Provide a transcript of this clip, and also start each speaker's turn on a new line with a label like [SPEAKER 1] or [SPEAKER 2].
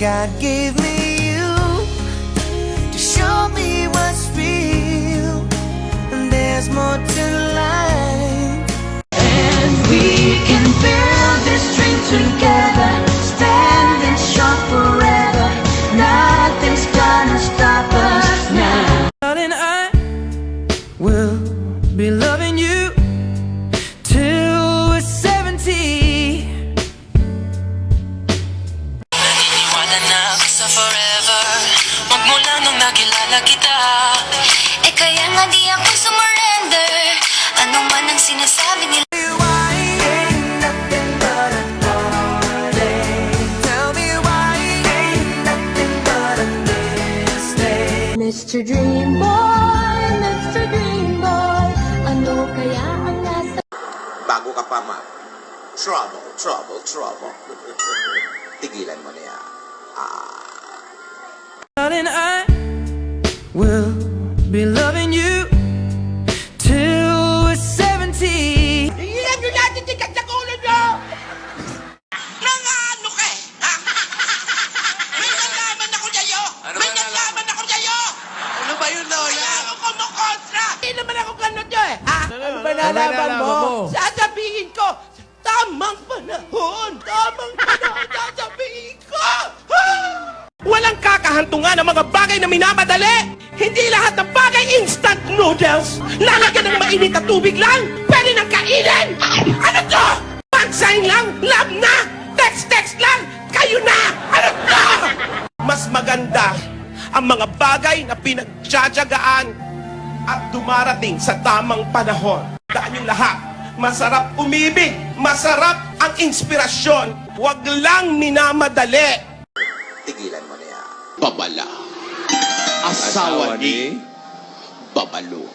[SPEAKER 1] God gave me you to show me what's real, and there's more to life.
[SPEAKER 2] And we can build this dream together, standing strong forever. Nothing's gonna stop us now.
[SPEAKER 1] Darling, I will be loving you till we're 70.
[SPEAKER 3] Naniniwala na ako sa forever, magmula nung nakilala kita.
[SPEAKER 2] Eh kaya nga di ako sumurrender, ano man ang sinasabi nila.
[SPEAKER 1] Why ain't nothing but a heartache? Tell me why ain't nothing but a mistake?
[SPEAKER 2] Mr. Dream Boy, ano kaya ang nasa...
[SPEAKER 4] Bago ka pa trouble. Tigilan mo na yan.
[SPEAKER 1] Darling, I will be loving you till we're 70.
[SPEAKER 5] Ilan nyo natin tikat sa ulo nyo! Nangano ka eh! Ha? May nalaman ako sa'yo! May nalaman ako sa'yo! Ano ba yun, Lola? Kaya ako kumukontra! Hindi naman ako ganun nyo eh! Ha? Ano ba nalaman mo? Sasabihin ko! Tamang panahon! Tamang panahon! Sasabihin ko! Ha? Walang kakahantungan ang mga bagay na minamadali! Hindi lahat ng bagay instant noodles! Lalagyan ng mainit na tubig lang! Pwede nang kainin! Ano to? Pansain lang! Love na! Text lang! Kayo na! Ano to? Mas maganda ang mga bagay na pinagtsatsagaan at dumarating sa tamang panahon. Daan yung lahat. Masarap umibig. Masarap ang inspirasyon. Huwag lang minamadali.
[SPEAKER 4] Tigilan mo na yan.
[SPEAKER 6] Babala. Asawa ni Babalo.